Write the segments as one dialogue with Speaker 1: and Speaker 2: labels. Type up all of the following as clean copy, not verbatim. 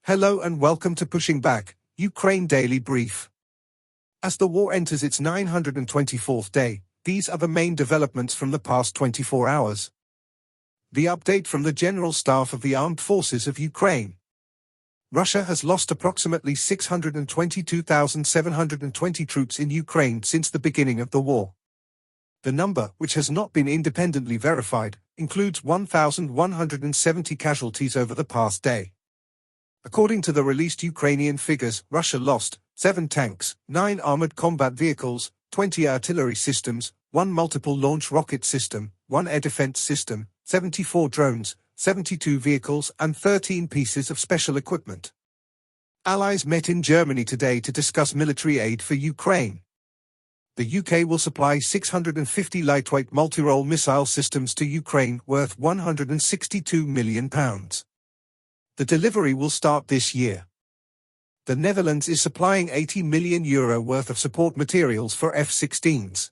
Speaker 1: Hello and welcome to Pushing Back, Ukraine Daily Brief. As the war enters its 924th day, these are the main developments from the past 24 hours. The update from the General Staff of the Armed Forces of Ukraine. Russia has lost approximately 622,720 troops in Ukraine since the beginning of the war. The number, which has not been independently verified, includes 1,170 casualties over the past day. According to the released Ukrainian figures, Russia lost 7 tanks, 9 armored combat vehicles, 20 artillery systems, 1 multiple launch rocket system, 1 air defense system, 74 drones, 72 vehicles and 13 pieces of special equipment. Allies met in Germany today to discuss military aid for Ukraine. The UK will supply 650 lightweight multi-role missile systems to Ukraine worth £162 million. The delivery will start this year. The Netherlands is supplying €80 million worth of support materials for F-16s.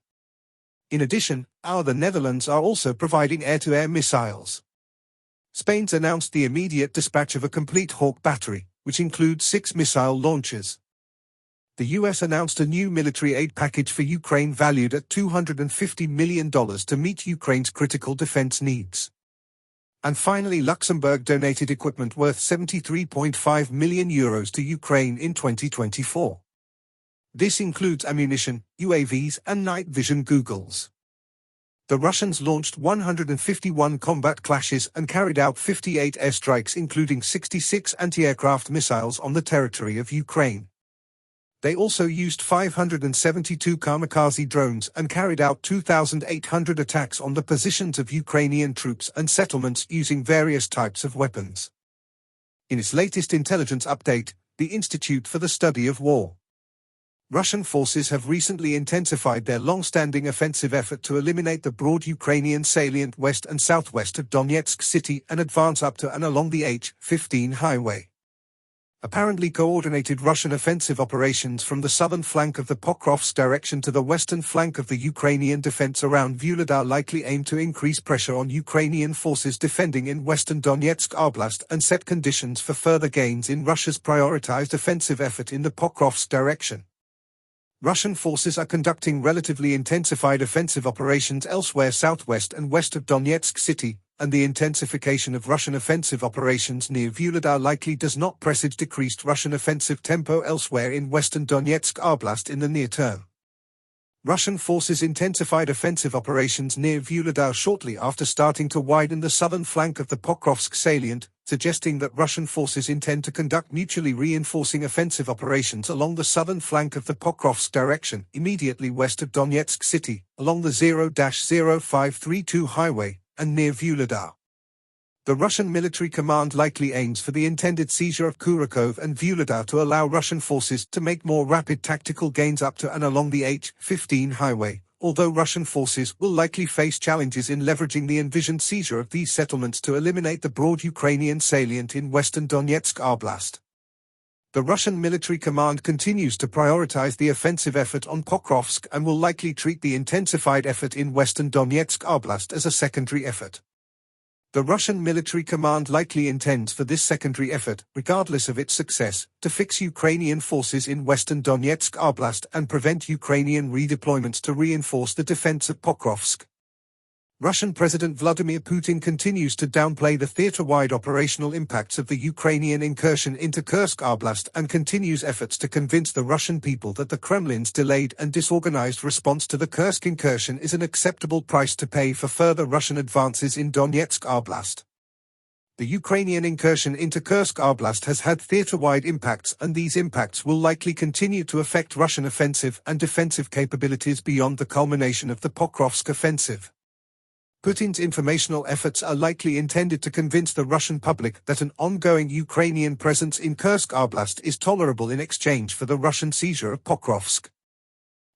Speaker 1: In addition, the Netherlands are also providing air-to-air missiles. Spain's announced the immediate dispatch of a complete Hawk battery, which includes 6 missile launchers. The US announced a new military aid package for Ukraine valued at $250 million to meet Ukraine's critical defense needs. And finally, Luxembourg donated equipment worth €73.5 million to Ukraine in 2024. This includes ammunition, UAVs and night vision goggles. The Russians launched 151 combat clashes and carried out 58 airstrikes, including 66 anti-aircraft missiles on the territory of Ukraine. They also used 572 kamikaze drones and carried out 2,800 attacks on the positions of Ukrainian troops and settlements using various types of weapons. In its latest intelligence update, the Institute for the Study of War. Russian forces have recently intensified their long-standing offensive effort to eliminate the broad Ukrainian salient west and southwest of Donetsk city and advance up to and along the H-15 highway. Apparently coordinated Russian offensive operations from the southern flank of the Pokrovsk direction to the western flank of the Ukrainian defense around Vuhledar likely aim to increase pressure on Ukrainian forces defending in western Donetsk Oblast and set conditions for further gains in Russia's prioritized offensive effort in the Pokrovsk direction. Russian forces are conducting relatively intensified offensive operations elsewhere southwest and west of Donetsk city, and the intensification of Russian offensive operations near Vuhledar likely does not presage decreased Russian offensive tempo elsewhere in western Donetsk Oblast in the near term. Russian forces intensified offensive operations near Vuhledar shortly after starting to widen the southern flank of the Pokrovsk salient, suggesting that Russian forces intend to conduct mutually reinforcing offensive operations along the southern flank of the Pokrovsk direction, immediately west of Donetsk city, along the 0-0532 highway, and near Vuhledar. The Russian military command likely aims for the intended seizure of Kurakov and Vuhledar to allow Russian forces to make more rapid tactical gains up to and along the H-15 highway, although Russian forces will likely face challenges in leveraging the envisioned seizure of these settlements to eliminate the broad Ukrainian salient in western Donetsk Oblast. The Russian military command continues to prioritize the offensive effort on Pokrovsk and will likely treat the intensified effort in western Donetsk Oblast as a secondary effort. The Russian military command likely intends for this secondary effort, regardless of its success, to fix Ukrainian forces in western Donetsk Oblast and prevent Ukrainian redeployments to reinforce the defense of Pokrovsk. Russian President Vladimir Putin continues to downplay the theater-wide operational impacts of the Ukrainian incursion into Kursk Oblast and continues efforts to convince the Russian people that the Kremlin's delayed and disorganized response to the Kursk incursion is an acceptable price to pay for further Russian advances in Donetsk Oblast. The Ukrainian incursion into Kursk Oblast has had theater-wide impacts, and these impacts will likely continue to affect Russian offensive and defensive capabilities beyond the culmination of the Pokrovsk offensive. Putin's informational efforts are likely intended to convince the Russian public that an ongoing Ukrainian presence in Kursk Oblast is tolerable in exchange for the Russian seizure of Pokrovsk.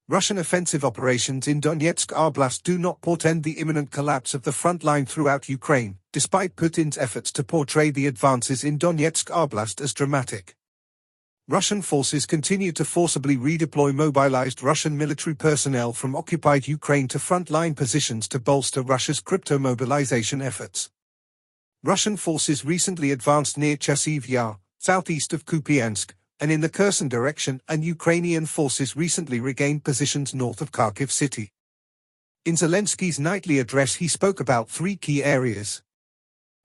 Speaker 1: Russian offensive operations in Donetsk Oblast do not portend the imminent collapse of the front line throughout Ukraine, despite Putin's efforts to portray the advances in Donetsk Oblast as dramatic. Russian forces continue to forcibly redeploy mobilized Russian military personnel from occupied Ukraine to front-line positions to bolster Russia's crypto mobilization efforts. Russian forces recently advanced near Chasiv Yar, southeast of Kupiansk, and in the Kherson direction, and Ukrainian forces recently regained positions north of Kharkiv city. In Zelensky's nightly address he spoke about three key areas.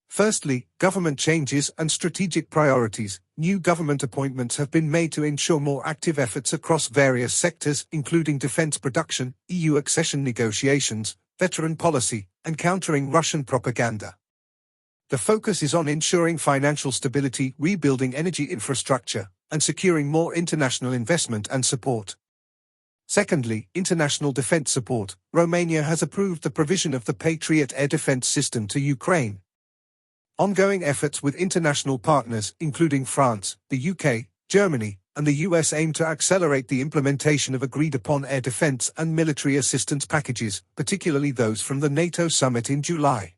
Speaker 1: Firstly, government changes and strategic priorities. New government appointments have been made to ensure more active efforts across various sectors, including defense production, EU accession negotiations, veteran policy, and countering Russian propaganda. The focus is on ensuring financial stability, rebuilding energy infrastructure, and securing more international investment and support. Secondly, international defense support. Romania has approved the provision of the Patriot air defense system to Ukraine. Ongoing efforts with international partners, including France, the UK, Germany, and the US aim to accelerate the implementation of agreed-upon air defense and military assistance packages, particularly those from the NATO summit in July.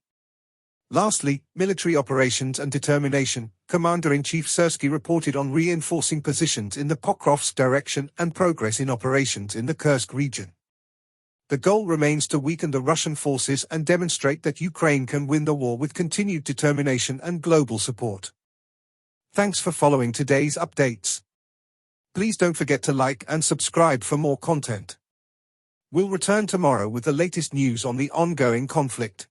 Speaker 1: Lastly, military operations and determination. Commander-in-Chief Syrskyi reported on reinforcing positions in the Pokrovsk direction and progress in operations in the Kursk region. The goal remains to weaken the Russian forces and demonstrate that Ukraine can win the war with continued determination and global support. Thanks for following today's updates. Please don't forget to like and subscribe for more content. We'll return tomorrow with the latest news on the ongoing conflict.